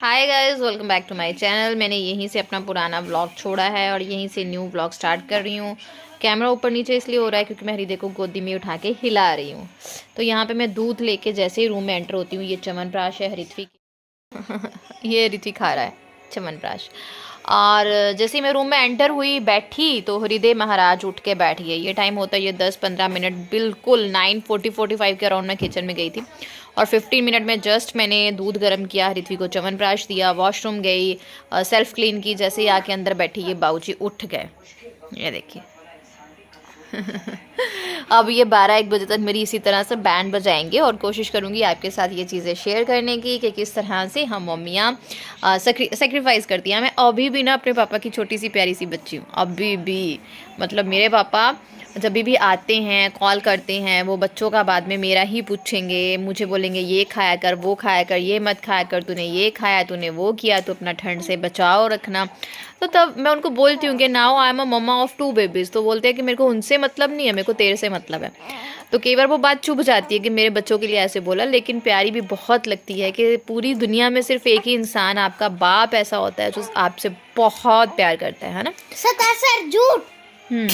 Hi guys, welcome back to my channel. मैंने यहीं से अपना पुराना व्लॉग छोड़ा है और यहीं से न्यू व्लॉग स्टार्ट कर रही हूँ। कैमरा ऊपर नीचे इसलिए हो रहा है क्योंकि मैं हृदय को गोदी में उठा के हिला रही हूँ। तो यहाँ पे मैं दूध लेके जैसे ही रूम में एंटर होती हूँ, ये च्यवनप्राश है ऋत्विक ये ऋत्विक खा रहा है च्यवनप्राश। और जैसे ही मैं रूम में एंटर हुई बैठी तो हृदय महाराज उठ के बैठ गए। ये टाइम होता है ये 10-15 मिनट, बिल्कुल 9:40-45 के अराउंड मैं किचन में गई थी और 15 मिनट में जस्ट मैंने दूध गर्म किया, ऋत्विक को च्यवनप्राश दिया, वॉशरूम गई, सेल्फ क्लीन की। जैसे ही आके अंदर बैठी ये बाबूजी उठ गए। ये देखिए अब ये 12-1 बजे तक मेरी इसी तरह से बैंड बजाएंगे और कोशिश करूँगी आपके साथ ये चीज़ें शेयर करने की कि किस तरह से हम मम्मियाँ सेक्रीफाइस करती हैं। मैं अभी भी ना अपने पापा की छोटी सी प्यारी सी बच्ची हूँ, अभी भी। मतलब मेरे पापा जब भी आते हैं, कॉल करते हैं, वो बच्चों का बाद में मेरा ही पूछेंगे, मुझे बोलेंगे ये खाया कर, वो खाया कर, ये मत खाया कर, तूने ये खाया, तूने वो किया, तो अपना ठंड से बचाओ रखना। तो तब मैं उनको बोलती हूँ कि now I am a mamma of 2 babies. तो बोलते हैं कि मेरे को उनसे मतलब नहीं है, मेरे को तेरे से मतलब है। तो कई बार वो बात चुभ जाती है कि मेरे बच्चों के लिए ऐसे बोला, लेकिन प्यारी भी बहुत लगती है कि पूरी दुनिया में सिर्फ एक ही इंसान, आपका बाप, ऐसा होता है जो आपसे बहुत प्यार करता है ना। सर झूठ।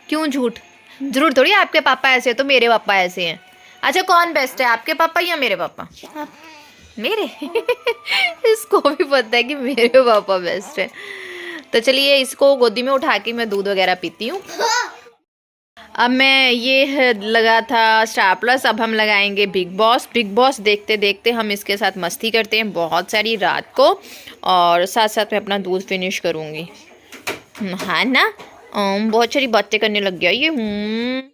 क्यों झूठ? जरूर थोड़ी आपके पापा ऐसे हैं तो मेरे पापा ऐसे हैं। अच्छा, कौन बेस्ट है, आपके पापा या मेरे पापा? मेरे इसको भी पता है कि मेरे पापा बेस्ट है। तो चलिए इसको गोदी में उठा के मैं दूध वगैरह पीती हूँ। अब मैं ये लगा था स्टार प्लस, अब हम लगाएंगे बिग बॉस। बिग बॉस देखते देखते हम इसके साथ मस्ती करते हैं बहुत सारी रात को, और साथ साथ मैं अपना दूध फिनिश करूँगी। हाँ ना, बहुत सारी बातें करने लग गया ये।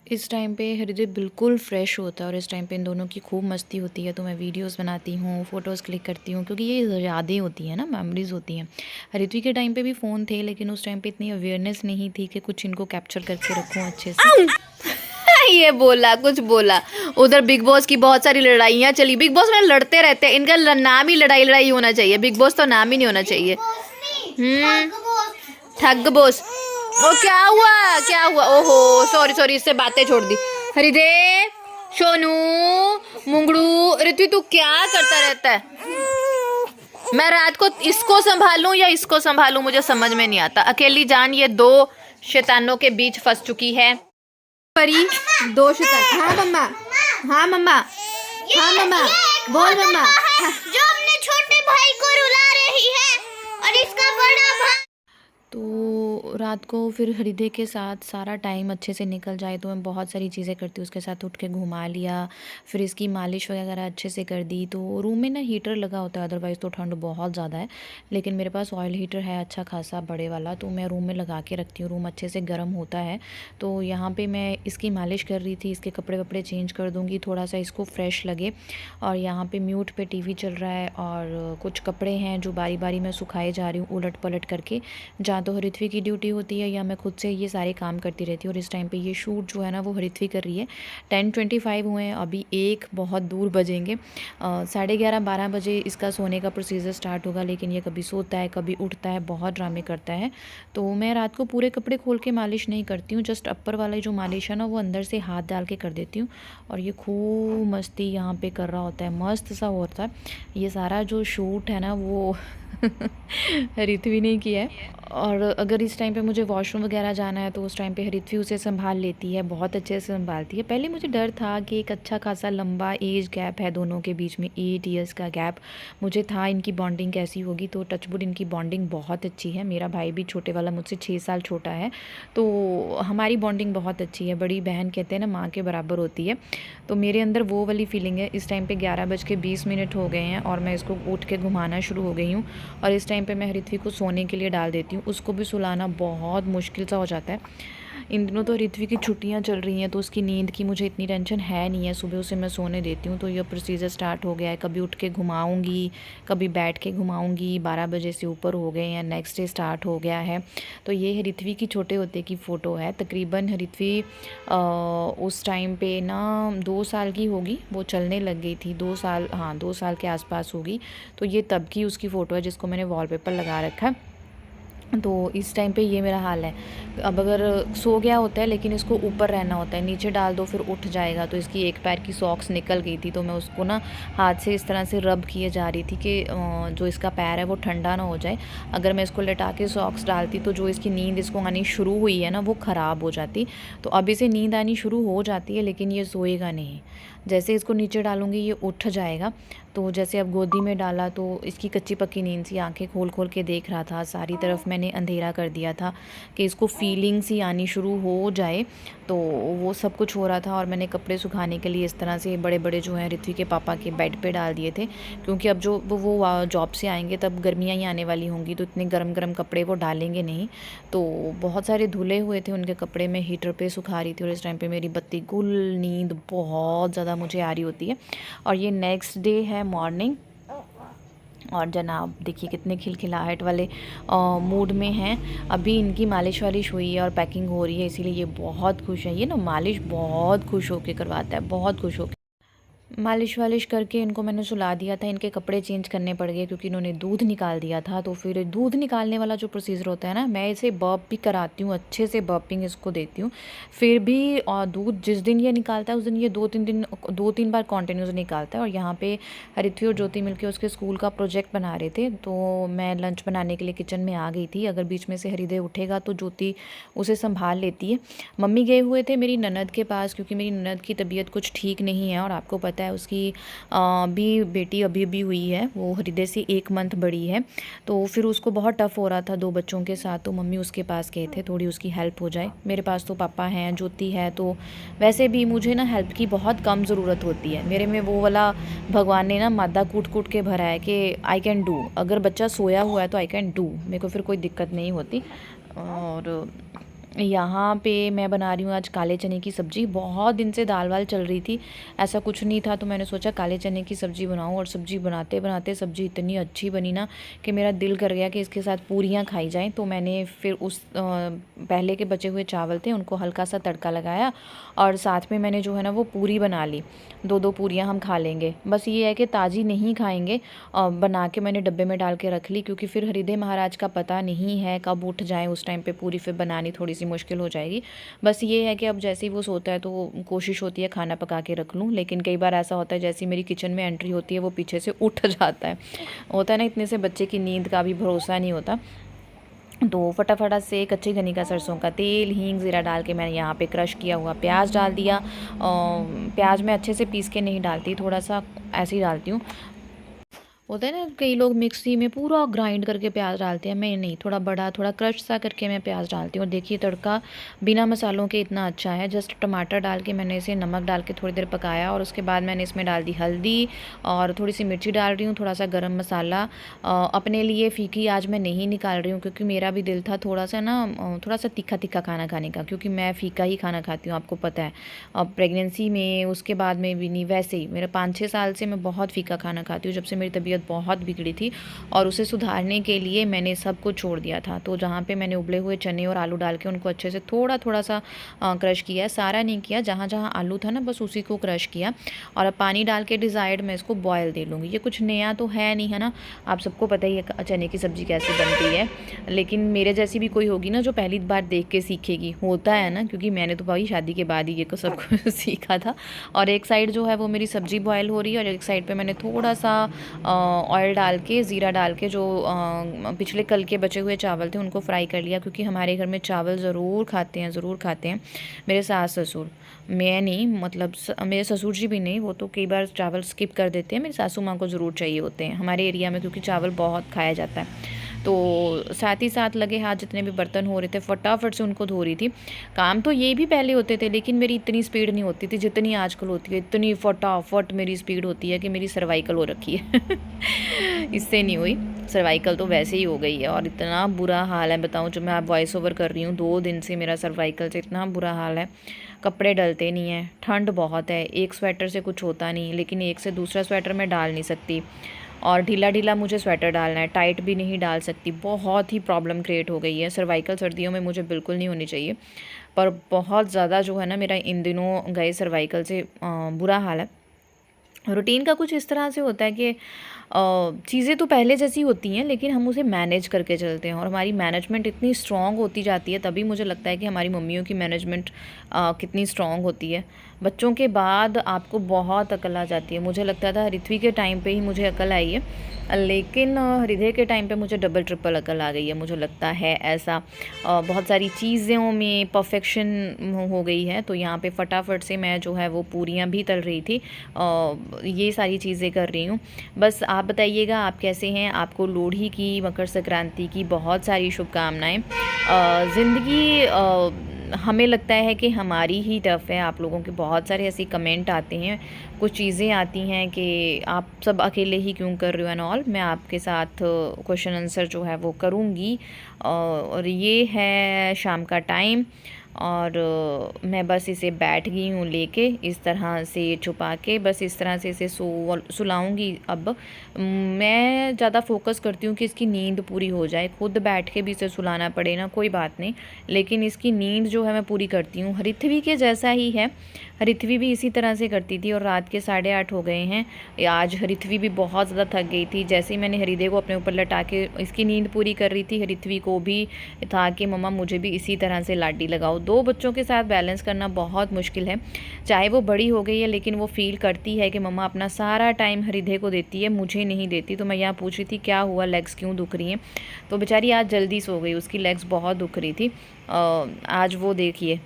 इस टाइम पे हृदय बिल्कुल फ्रेश होता है और इस टाइम पे इन दोनों की खूब मस्ती होती है। तो मैं वीडियोस बनाती हूँ, फ़ोटोज़ क्लिक करती हूँ, क्योंकि ये यादें होती हैं ना, मेमोरीज़ होती हैं। ऋत्विक के टाइम पे भी फ़ोन थे, लेकिन उस टाइम पे इतनी अवेयरनेस नहीं थी कि कुछ इनको कैप्चर करके रखूँ अच्छे से। ये बोला, कुछ बोला। उधर बिग बॉस की बहुत सारी लड़ाइयाँ चली। बिग बॉस में लड़ते रहते हैं, इनका नाम ही लड़ाई लड़ाई होना चाहिए। बिग बॉस तो नाम ही नहीं होना चाहिए। ठग बॉस। ओ क्या हुआ, क्या हुआ? ओहो सॉरी, इससे बातें छोड़ दी। हृदय, सोनू, मुंगड़ू, ऋतु तू क्या करता रहता है? मैं रात को इसको संभालूं या इसको संभालूं, मुझे समझ में नहीं आता। अकेली जान ये 2 शैतानों के बीच फंस चुकी है। परी 2 शैतान। हाँ मम्मा, हाँ मम्मा, हाँ मम्मा, बोल मम्मा। जो अपने छोटे भाई को रुला रही है और इसका बड़ा भाई। तो रात को फिर हृदय के साथ सारा टाइम अच्छे से निकल जाए तो मैं बहुत सारी चीज़ें करती हूँ। उसके साथ उठ के घुमा लिया, फिर इसकी मालिश वगैरह अच्छे से कर दी। तो रूम में ना हीटर लगा होता है, अदरवाइज़ तो ठंड बहुत ज़्यादा है, लेकिन मेरे पास ऑयल हीटर है अच्छा खासा बड़े वाला, तो मैं रूम में लगा के रखती हूँ। रूम अच्छे से गर्म होता है। तो यहाँ पर मैं इसकी मालिश कर रही थी, इसके कपड़े वपड़े चेंज कर दूँगी थोड़ा सा इसको फ्रेश लगे। और यहाँ पर म्यूट पर TV चल रहा है और कुछ कपड़े हैं जो बारी बारी मैं सुखाए जा रही हूँ उलट पलट करके। तो ऋत्विक की ड्यूटी होती है या मैं खुद से ये सारे काम करती रहती हूँ। और इस टाइम पे ये शूट जो है ना वो ऋत्विक कर रही है। 10:25 हुए हैं, अभी 1 बहुत दूर बजेंगे। 11:30-12 बजे इसका सोने का प्रोसीजर स्टार्ट होगा, लेकिन ये कभी सोता है कभी उठता है, बहुत ड्रामे करता है। तो मैं रात को पूरे कपड़े खोल के मालिश नहीं करती हूँ, जस्ट अपर वाला जो मालिश है ना वो अंदर से हाथ डाल के कर देती हूँ। और ये खूब मस्ती यहाँ पे कर रहा होता है, मस्त सा होता है। ये सारा जो शूट है ना वो ऋत्वी ने किया है। और अगर इस टाइम पे मुझे वॉशरूम वगैरह जाना है तो उस टाइम पे ऋत्वी उसे संभाल लेती है, बहुत अच्छे से संभालती है। पहले मुझे डर था कि एक अच्छा खासा लंबा एज गैप है दोनों के बीच में, 8 ईयर्स का गैप। मुझे था इनकी बॉन्डिंग कैसी होगी, तो टचवुड इनकी बॉन्डिंग बहुत अच्छी है। मेरा भाई भी छोटे वाला मुझसे 6 साल छोटा है, तो हमारी बॉन्डिंग बहुत अच्छी है। बड़ी बहन कहते हैं ना माँ के बराबर होती है, तो मेरे अंदर वो वाली फीलिंग है। इस टाइम पे 11:20 हो गए हैं और मैं इसको उठ के घुमाना शुरू हो गई हूँ। और इस टाइम पे मैं ऋत्वी को सोने के लिए डाल देती हूँ। उसको भी सुलाना बहुत मुश्किल सा हो जाता है। इन दिनों तो ऋत्वी की छुट्टियाँ चल रही हैं तो उसकी नींद की मुझे इतनी टेंशन है नहीं है। सुबह उसे मैं सोने देती हूँ। तो ये प्रोसीजर स्टार्ट हो गया है, कभी उठ के घुमाऊँगी, कभी बैठ के घुमाऊँगी। 12 बजे से ऊपर हो गए हैं, नेक्स्ट डे स्टार्ट हो गया है। तो ये है ऋत्वी की छोटे होते की फ़ोटो है। तकरीबन ऋत्वी उस टाइम पे ना 2 साल की होगी, वो चलने लग गई थी 2 साल, हाँ 2 साल के आसपास होगी। तो ये तब की उसकी फ़ोटो है जिसको मैंने वॉलपेपर लगा रखा है। तो इस टाइम पे ये मेरा हाल है। अब अगर सो गया होता है लेकिन इसको ऊपर रहना होता है, नीचे डाल दो फिर उठ जाएगा। तो इसकी एक पैर की सॉक्स निकल गई थी, तो मैं उसको ना हाथ से इस तरह से रब किए जा रही थी कि जो इसका पैर है वो ठंडा ना हो जाए। अगर मैं इसको लेटा के सॉक्स डालती तो जो इसकी नींद इसको आनी शुरू हुई है ना वो ख़राब हो जाती। तो अब इसे नींद आनी शुरू हो जाती है लेकिन ये सोएगा नहीं। जैसे इसको नीचे डालूँगी ये उठ जाएगा। तो जैसे अब गोदी में डाला तो इसकी कच्ची पक्की नींद सी आंखें खोल खोल के देख रहा था। सारी तरफ मैंने अंधेरा कर दिया था कि इसको फीलिंग सी आनी शुरू हो जाए। तो वो सब कुछ हो रहा था और मैंने कपड़े सुखाने के लिए इस तरह से बड़े बड़े जो हैं ऋत्विक के पापा के बेड पे डाल दिए थे, क्योंकि अब जो वो जॉब से आएंगे तब गर्मियाँ ही आने वाली होंगी तो इतने गर्म गर्म कपड़े वो डालेंगे नहीं। तो बहुत सारे धुले हुए थे उनके कपड़े, मैं हीटर पे सुखा रही थी और इस टाइम पे मेरी बत्ती गुल नींद बहुत ज़्यादा मुझे आ रही होती है। और ये नेक्स्ट डे है मॉर्निंग, और जनाब देखिए कितने खिलखिलाहट वाले मूड में हैं। अभी इनकी मालिश वालिश हुई है और पैकिंग हो रही है, इसीलिए ये बहुत खुश है। ये ना मालिश बहुत खुश होकर करवाता है, बहुत खुश होकर। मालिश वालिश करके इनको मैंने सुला दिया था। इनके कपड़े चेंज करने पड़ गए क्योंकि इन्होंने दूध निकाल दिया था। तो फिर दूध निकालने वाला जो प्रोसीजर होता है ना, मैं इसे बर्प भी कराती हूँ, अच्छे से बर्पिंग इसको देती हूँ। फिर भी दूध जिस दिन ये निकालता है उस दिन ये 2-3 बार कॉन्टीन्यूस निकालता है। और यहाँ पे हरिथी और ज्योति मिलके उसके स्कूल का प्रोजेक्ट बना रहे थे, तो मैं लंच बनाने के लिए किचन में आ गई थी। अगर बीच में से हरिदे उठेगा तो ज्योति उसे संभाल लेती है। मम्मी गए हुए थे मेरी ननद के पास, क्योंकि मेरी ननद की तबीयत कुछ ठीक नहीं है और आपको पता है उसकी भी बेटी अभी भी हुई है, वो हृदय से 1 मंथ बड़ी है। तो फिर उसको बहुत टफ़ हो रहा था 2 बच्चों के साथ, तो मम्मी उसके पास गए थे थोड़ी उसकी हेल्प हो जाए। मेरे पास तो पापा हैं, ज्योति है, तो वैसे भी मुझे ना हेल्प की बहुत कम ज़रूरत होती है। मेरे में वो वाला भगवान ने ना मादा कूट कूट के भरा है कि आई कैन डू। अगर बच्चा सोया हुआ है तो आई कैन डू, मेरे को फिर कोई दिक्कत नहीं होती। और यहाँ पे मैं बना रही हूँ आज काले चने की सब्ज़ी। बहुत दिन से दाल वाल चल रही थी, ऐसा कुछ नहीं था, तो मैंने सोचा काले चने की सब्ज़ी बनाऊँ। और सब्ज़ी बनाते बनाते सब्ज़ी इतनी अच्छी बनी ना कि मेरा दिल कर गया कि इसके साथ पूरियाँ खाई जाएं। तो मैंने फिर उस पहले के बचे हुए चावल थे उनको हल्का सा तड़का लगाया और साथ में मैंने जो है ना वो पूरी बना ली। 2-2 पूरियाँ हम खा लेंगे। बस ये है कि ताज़ी नहीं खाएंगे, बना के मैंने डब्बे में डाल के रख ली, क्योंकि फिर हरिदे महाराज का पता नहीं है कब उठ जाए, उस टाइम पे पूरी फिर बनानी थोड़ी सी मुश्किल हो जाएगी। बस ये है कि अब जैसे ही वो सोता है तो कोशिश होती है खाना पका के रख लूँ, लेकिन कई बार ऐसा होता है जैसे ही मेरी किचन में एंट्री होती है वो पीछे से उठ जाता है। होता है ना, इतने से बच्चे की नींद का भी भरोसा नहीं होता। तो फटाफट से कच्ची घनी का सरसों का तेल, हींग, ज़ीरा डाल के मैंने यहाँ पे क्रश किया हुआ प्याज डाल दिया। प्याज मैं अच्छे से पीस के नहीं डालती, थोड़ा सा ऐसे ही डालती हूँ। होता है ना कई लोग मिक्सी में पूरा ग्राइंड करके प्याज डालते हैं, मैं नहीं, थोड़ा बड़ा थोड़ा क्रश सा करके मैं प्याज डालती हूँ। और देखिए तड़का बिना मसालों के इतना अच्छा है। जस्ट टमाटर डाल के मैंने इसे नमक डाल के थोड़ी देर पकाया और उसके बाद मैंने इसमें डाल दी हल्दी और थोड़ी सी मिर्ची डाल रही हूँ, थोड़ा सा गरम मसाला। अपने लिए फ़ीकी आज मैं नहीं निकाल रही हूँ क्योंकि मेरा भी दिल था थोड़ा सा ना थोड़ा सा तीखा तीखा खाना खाने का, क्योंकि मैं फ़ीका ही खाना खाती हूँ, आपको पता है। अब प्रेगनेंसी में उसके बाद में भी नहीं, वैसे ही मेरा 5-6 साल से मैं बहुत फ़ीका खाना खाती हूँ, जब से मेरी तबीयत बहुत बिगड़ी थी। और उसे सुधारने के लिए मैंने सब कुछ छोड़ दिया था। तो जहाँ पे मैंने उबले हुए चने और आलू डाल के उनको अच्छे से थोड़ा थोड़ा सा क्रश किया है, सारा नहीं किया, जहाँ जहाँ आलू था ना बस उसी को क्रश किया। और अब पानी डाल के डिज़ायर्ड मैं इसको बॉयल दे लूँगी। ये कुछ नया तो है नहीं, है ना, आप सबको पता ही है चने की सब्ज़ी कैसे बनती है। लेकिन मेरे जैसी भी कोई होगी ना जो पहली बार देख के सीखेगी, होता है ना, क्योंकि मैंने तो भाई शादी के बाद ही ये सब कुछ सीखा था। और एक साइड जो है वो मेरी सब्ज़ी बॉयल हो रही है और एक साइड पे मैंने थोड़ा सा ऑयल डाल के, ज़ीरा डाल के जो पिछले कल के बचे हुए चावल थे उनको फ्राई कर लिया, क्योंकि हमारे घर में चावल ज़रूर खाते हैं, ज़रूर खाते हैं मेरे सास ससुर। मैं नहीं, मतलब मेरे ससुर जी भी नहीं, वो तो कई बार चावल स्किप कर देते हैं, मेरी सासू माँ को ज़रूर चाहिए होते हैं हमारे एरिया में, क्योंकि चावल बहुत खाया जाता है। तो साथ ही साथ लगे हाथ जितने भी बर्तन हो रहे थे फटाफट से उनको धो रही थी। काम तो ये भी पहले होते थे लेकिन मेरी इतनी स्पीड नहीं होती थी जितनी आजकल होती है। इतनी फटाफट मेरी स्पीड होती है कि मेरी सर्वाइकल हो रखी है इससे नहीं हुई, सर्वाइकल तो वैसे ही हो गई है। और इतना बुरा हाल है बताऊँ, जो मैं आप वॉइस ओवर कर रही हूँ 2 दिन से मेरा सर्वाइकल से इतना बुरा हाल है, कपड़े डलते नहीं हैं, ठंड बहुत है, एक स्वेटर से कुछ होता नहीं, लेकिन एक से दूसरा स्वेटर मैं डाल नहीं सकती। और ढीला ढीला मुझे स्वेटर डालना है, टाइट भी नहीं डाल सकती। बहुत ही प्रॉब्लम क्रिएट हो गई है। सर्वाइकल सर्दियों में मुझे बिल्कुल नहीं होनी चाहिए, पर बहुत ज़्यादा जो है ना मेरा इन दिनों गए सर्वाइकल से बुरा हाल है। रूटीन का कुछ इस तरह से होता है कि चीज़ें तो पहले जैसी होती हैं, लेकिन हम उसे मैनेज करके चलते हैं और हमारी मैनेजमेंट इतनी स्ट्रॉन्ग होती जाती है। तभी मुझे लगता है कि हमारी मम्मियों की मैनेजमेंट कितनी स्ट्रॉन्ग होती है। बच्चों के बाद आपको बहुत अकल आ जाती है। मुझे लगता था ऋत्वी के टाइम पे ही मुझे अकल आई है, लेकिन हृदय के टाइम पे मुझे डबल ट्रिपल अकल आ गई है, मुझे लगता है ऐसा। बहुत सारी चीज़ों में परफेक्शन हो गई है, तो यहाँ पे फटाफट से मैं जो है वो पूरियाँ भी तल रही थी, ये सारी चीज़ें कर रही हूँ। बस आप बताइएगा आप कैसे हैं। आपको लोहड़ी की, मकर संक्रांति की बहुत सारी शुभकामनाएँ। ज़िंदगी हमें लगता है कि हमारी ही टफ़ है। आप लोगों के बहुत सारे ऐसे कमेंट आते हैं, कुछ चीज़ें आती हैं कि आप सब अकेले ही क्यों कर रहे हो एंड ऑल। मैं आपके साथ क्वेश्चन आंसर जो है वो करूँगी। और ये है शाम का टाइम और मैं बस इसे बैठ गई हूँ लेके इस तरह से छुपा के, बस इस तरह से इसे सुलाऊंगी। अब मैं ज़्यादा फोकस करती हूँ कि इसकी नींद पूरी हो जाए। खुद बैठ के भी इसे सुलाना पड़े ना, कोई बात नहीं, लेकिन इसकी नींद जो है मैं पूरी करती हूँ। ऋत्वी के जैसा ही है, ऋत्वी भी इसी तरह से करती थी और रात के 8:30 हो गए हैं। आज ऋत्वी भी बहुत ज़्यादा थक गई थी। जैसे ही मैंने हृदय को अपने ऊपर लटा के इसकी नींद पूरी कर रही थी, ऋत्वी को भी था कि मम्मा मुझे भी इसी तरह से लाडी लगाओ। 2 बच्चों के साथ बैलेंस करना बहुत मुश्किल है, चाहे वो बड़ी हो गई है, लेकिन वो फील करती है कि मम्मा अपना सारा टाइम हृदय को देती है, मुझे नहीं देती। तो मैं यहाँ पूछ रही थी क्या हुआ, लेग्स क्यों दुख रही हैं। तो बेचारी आज जल्दी सो गई, उसकी लेग्स बहुत दुख रही थी। आज वो देखिए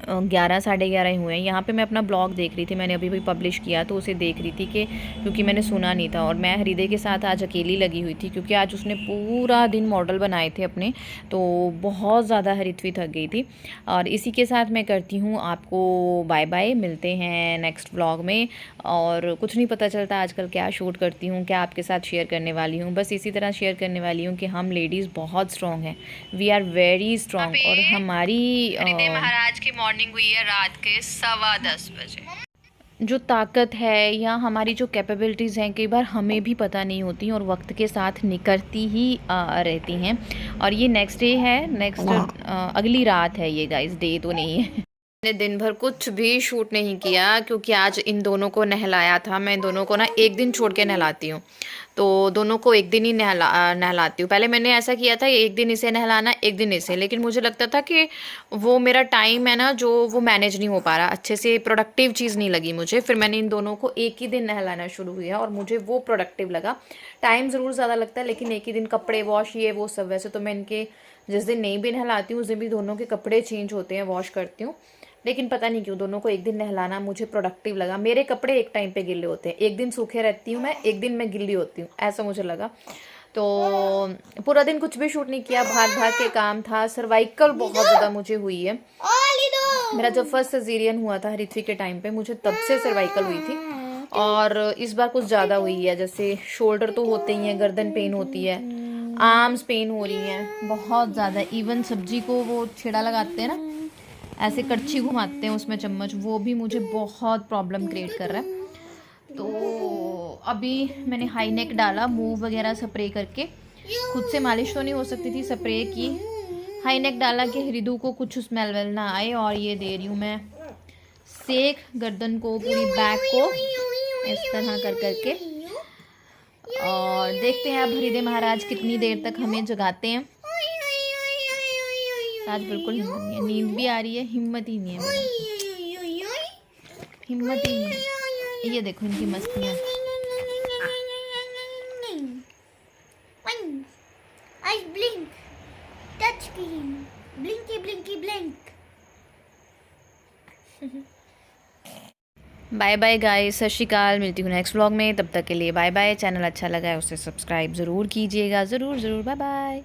11 साढ़े 11 ही हुए हैं। यहाँ पे मैं अपना ब्लॉग देख रही थी, मैंने अभी भी पब्लिश किया, तो उसे देख रही थी कि क्योंकि मैंने सुना नहीं था। और मैं हृदय के साथ आज अकेली लगी हुई थी क्योंकि आज उसने पूरा दिन मॉडल बनाए थे अपने, तो बहुत ज़्यादा ऋत्वी थक गई थी। और इसी के साथ मैं करती हूँ आपको बाय बाय, मिलते हैं नेक्स्ट ब्लॉग में। और कुछ नहीं पता चलता आजकल क्या शूट करती हूँ, क्या आपके साथ शेयर करने वाली हूँ। बस इसी तरह शेयर करने वाली हूँ कि हम लेडीज़ बहुत स्ट्रॉन्ग हैं, वी आर वेरी स्ट्रॉन्ग। और हमारी हृदय महाराज की मॉर्निंग हुई है रात के 10:15 बजे। जो ताकत है या हमारी जो कैपेबिलिटीज़ हैं, कई बार हमें भी पता नहीं होती और वक्त के साथ निकलती ही रहती हैं। और ये नेक्स्ट डे है, नेक्स्ट अगली रात है ये गाइस, डे तो नहीं है। मैंने दिन भर कुछ भी शूट नहीं किया क्योंकि आज इन दोनों को नहलाया था। मैं इन दोनों को ना एक दिन छोड़ के नहलाती हूँ, तो दोनों को एक दिन ही नहलाती हूँ। पहले मैंने ऐसा किया था, एक दिन इसे नहलाना एक दिन इसे, लेकिन मुझे लगता था कि वो मेरा टाइम है ना जो वो मैनेज नहीं हो पा रहा अच्छे से, प्रोडक्टिव चीज़ नहीं लगी मुझे। फिर मैंने इन दोनों को एक ही दिन नहलाना शुरू किया और मुझे वो प्रोडक्टिव लगा। टाइम ज़रूर ज़्यादा लगता है लेकिन एक ही दिन कपड़े वॉश ये वो सब। वैसे तो मैं इनके जिस दिन नहीं भी नहलाती हूँ उस दिन भी दोनों के कपड़े चेंज होते हैं, वॉश करती हूँ, लेकिन पता नहीं क्यों दोनों को एक दिन नहलाना मुझे प्रोडक्टिव लगा। मेरे कपड़े एक टाइम पे गिल्ले होते हैं, एक दिन सूखे रहती हूँ मैं, एक दिन मैं गिल्ली होती हूँ, ऐसा मुझे लगा। तो पूरा दिन कुछ भी शूट नहीं किया, भाग भाग के काम था। सर्वाइकल बहुत ज़्यादा मुझे हुई है। मेरा जब फर्स्ट सर्जरीन हुआ था ऋत्वी के टाइम पे, मुझे तब से सर्वाइकल हुई थी और इस बार कुछ ज़्यादा हुई है। जैसे शोल्डर तो होते ही हैं, गर्दन पेन होती है, आर्म्स पेन हो रही हैं बहुत ज़्यादा। इवन सब्जी को वो छेड़ा लगाते हैं ना, ऐसे कड़छी घुमाते हैं उसमें चम्मच, वो भी मुझे बहुत प्रॉब्लम क्रिएट कर रहा है। तो अभी मैंने हाई नेक डाला, मूव वगैरह स्प्रे करके, खुद से मालिश तो नहीं हो सकती थी, स्प्रे की, हाई नेक डाला कि हृदय को कुछ स्मेल वेल ना आए। और ये दे रही हूँ मैं सेक गर्दन को, पूरी बैक को इस तरह कर करके। और देखते हैं अब हृदय महाराज कितनी देर तक हमें जगाते हैं। आज बिल्कुल हिम्मत नहीं है, नींद भी आ रही है, हिम्मत ही नहीं है मेरा, हिम्मत ही नहीं है। ये देखो इनकी मस्तियाँ। Blink touch screen, blinky blinky blink. Bye bye guys, Sat Sri अकाल, मिलती हूँ नेक्स्ट व्लॉग में। तब तक के लिए बाय बाय। चैनल अच्छा लगा है उसे सब्सक्राइब ज़रूर कीजिएगा, ज़रूर ज़रूर। Bye bye.